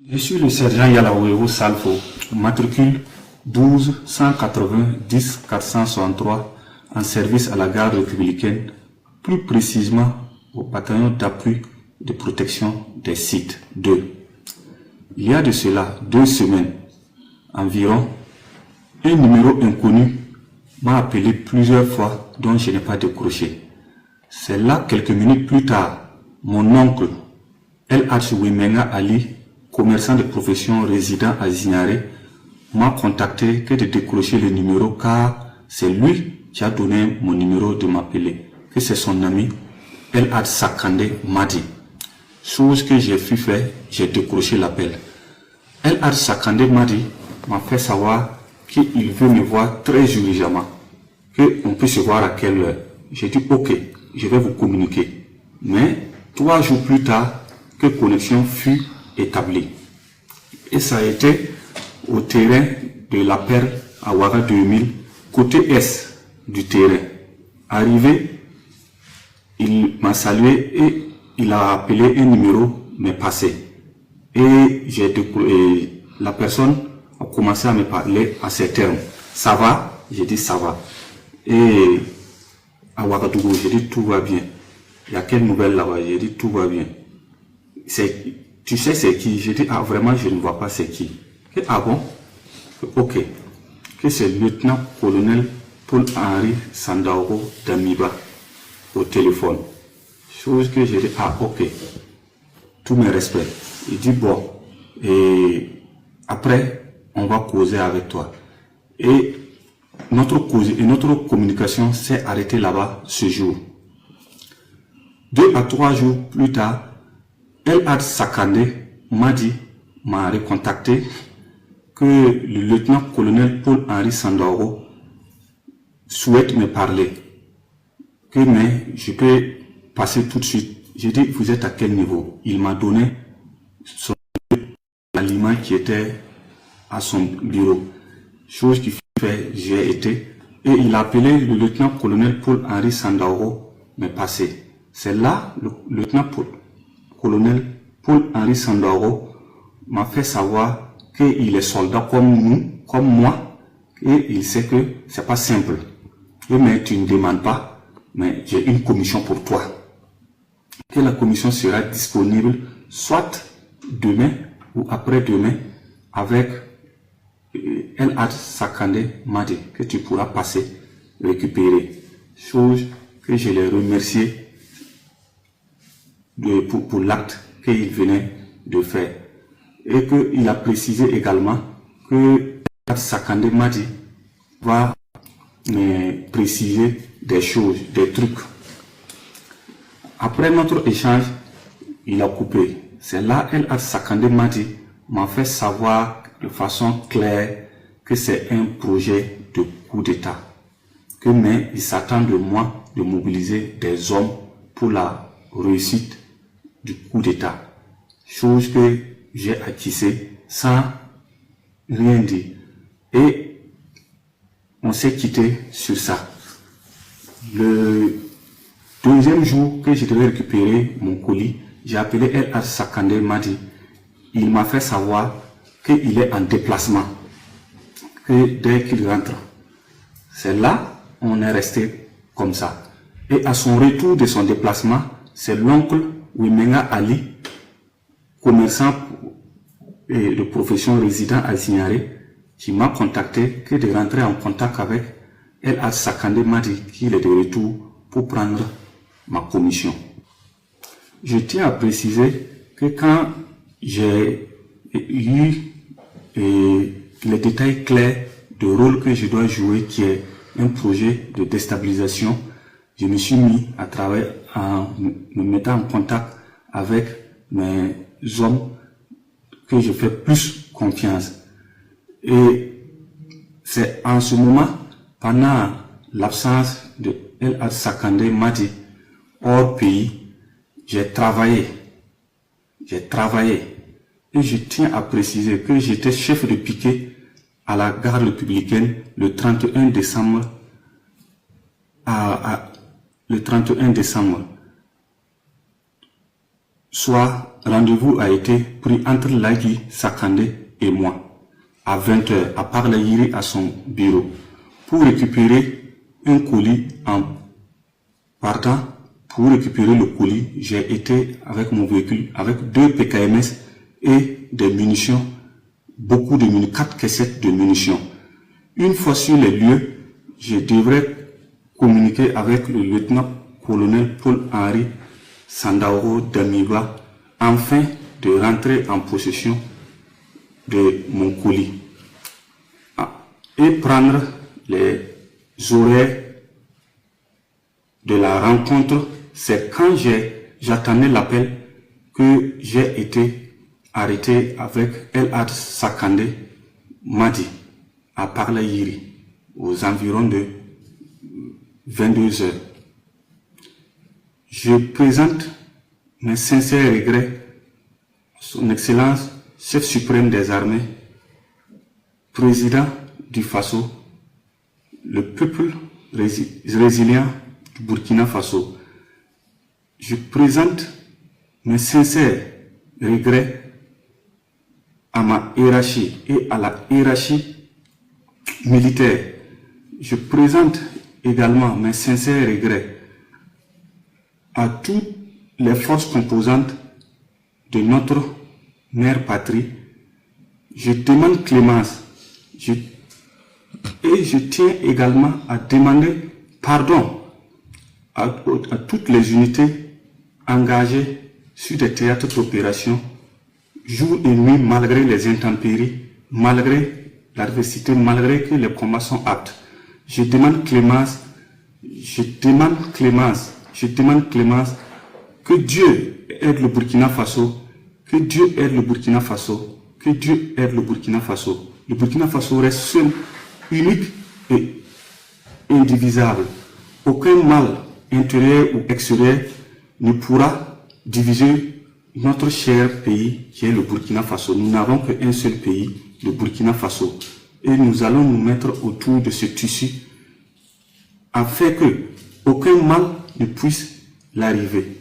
Je suis le sergent Yalawewo Salfo, matricule 12 180 10 463 en service à la garde républicaine, plus précisément au bataillon d'appui de protection des sites 2. Il y a de cela 2 semaines environ, un numéro inconnu m'a appelé plusieurs fois dont je n'ai pas décroché. C'est là, quelques minutes plus tard, mon oncle El Hadj Wimenga Ali, commerçant de profession résident à Zignaré, m'a contacté que de décrocher le numéro car c'est lui qui a donné mon numéro de m'appeler, que c'est son ami El Hadj Sakandé m'a dit. Chose que j'ai fait, j'ai décroché l'appel. El Hadj Sakandé m'a fait savoir qu'il veut me voir très urgemment, qu'on peut se voir à quelle heure. J'ai dit ok, je vais vous communiquer. Mais 3 jours plus tard, que connexion fut établie. Et ça a été au terrain de la Perle à Ouaga 2000, côté est du terrain. Arrivé, il m'a salué et il a appelé un numéro, mais passé. Et la personne a commencé à me parler à ces termes. Ça va? J'ai dit ça va. Et à Ouagadougou, j'ai dit tout va bien. Il y a quelle nouvelle là-bas? J'ai dit tout va bien. Tu sais c'est qui? J'ai dit ah vraiment je ne vois pas c'est qui. Et, ah bon? Ok. Que c'est le lieutenant-colonel Paul-Henri Sandaogo d'Amiba au téléphone. Chose que j'ai dit ah ok. Tous mes respects. Il dit bon. Et après on va causer avec toi. Et notre communication s'est arrêtée là-bas ce jour. 2 à 3 jours plus tard, El Hadj Sakandé m'a recontacté que le lieutenant-colonel Paul-Henri Sandaogo souhaite me parler. Mais je peux passer tout de suite. J'ai dit, vous êtes à quel niveau? Il m'a donné l'aliment qui était à son bureau. Chose qui fait, j'ai été. Et il a appelé le lieutenant-colonel Paul-Henri Sandaogo me passer. C'est là, le lieutenant-colonel Paul-Henri Sandaogo m'a fait savoir qu'il est soldat comme nous, comme moi, et il sait que c'est pas simple. Mais tu ne demandes pas, mais j'ai une commission pour toi. Que la commission sera disponible soit demain ou après-demain avec El Hadj Sakandé Madi que tu pourras passer récupérer. Chose que je l'ai remercié pour l'acte qu'il venait de faire. Et qu'il a précisé également que Sakandé Madi va me préciser des choses, des trucs. Après notre échange, il a coupé. C'est là El Hadj Sakandé Madi m'a fait savoir de façon claire que c'est un projet de coup d'État. Mais il s'attend de moi de mobiliser des hommes pour la réussite du coup d'État. Chose que j'ai acquise sans rien dire. Et on s'est quitté sur ça. Le 2e jour que je devais récupérer mon colis, j'ai appelé El Hadj Sakandé Madi. Il m'a fait savoir qu'il est en déplacement. Que dès qu'il rentre, c'est là on est resté comme ça. Et à son retour de son déplacement, c'est l'oncle Wimenga Ali, commerçant de profession résident à Zignaré, qui m'a contacté que de rentrer en contact avec El Hadj Sakandé Madi, qui est de retour pour prendre ma commission. Je tiens à préciser que quand j'ai eu les détails clairs du rôle que je dois jouer, qui est un projet de déstabilisation, je me suis mis à travailler en me mettant en contact avec mes hommes que je fais plus confiance. Et c'est en ce moment, pendant l'absence de El Hadj Sakandé Madi hors pays, j'ai travaillé. Et je tiens à préciser que j'étais chef de piquet à la garde républicaine le 31 décembre. Le 31 décembre, soit rendez-vous a été pris entre Lagui Sakandé et moi, à 20 h, à Parlayiri à son bureau, pour récupérer un colis. En partant pour récupérer le colis, j'ai été avec mon véhicule, avec 2 PKMS et des munitions, beaucoup de munitions, 4 caissettes de munitions. Une fois sur les lieux, je devrais communiquer avec le lieutenant-colonel Paul-Henri Sandaoro Damiba afin de rentrer en possession de mon colis et prendre les horaires de la rencontre. C'est quand j'attendais l'appel que j'ai été arrêté avec El Had Sakandé Madi à Parlayiri aux environs de 22 h. Je présente mes sincères regrets à son Excellence, chef suprême des armées, président du Faso, le peuple résilient du Burkina Faso. Je présente mes sincères regrets à ma hiérarchie et à la hiérarchie militaire. Je présente également mes sincères regrets à toutes les forces composantes de notre mère patrie. Je demande clémence et je tiens également à demander pardon à toutes les unités engagées sur des théâtres d'opération jour et nuit, malgré les intempéries, malgré l'adversité, malgré que les combats sont aptes. Je demande clémence, je demande clémence, je demande clémence. Que Dieu aide le Burkina Faso, que Dieu aide le Burkina Faso, que Dieu aide le Burkina Faso. Le Burkina Faso reste seul, unique et indivisible. Aucun mal intérieur ou extérieur ne pourra diviser notre cher pays qui est le Burkina Faso. Nous n'avons qu'un seul pays, le Burkina Faso. Et nous allons nous mettre autour de ce tissu afin que aucun mal ne puisse l'arriver.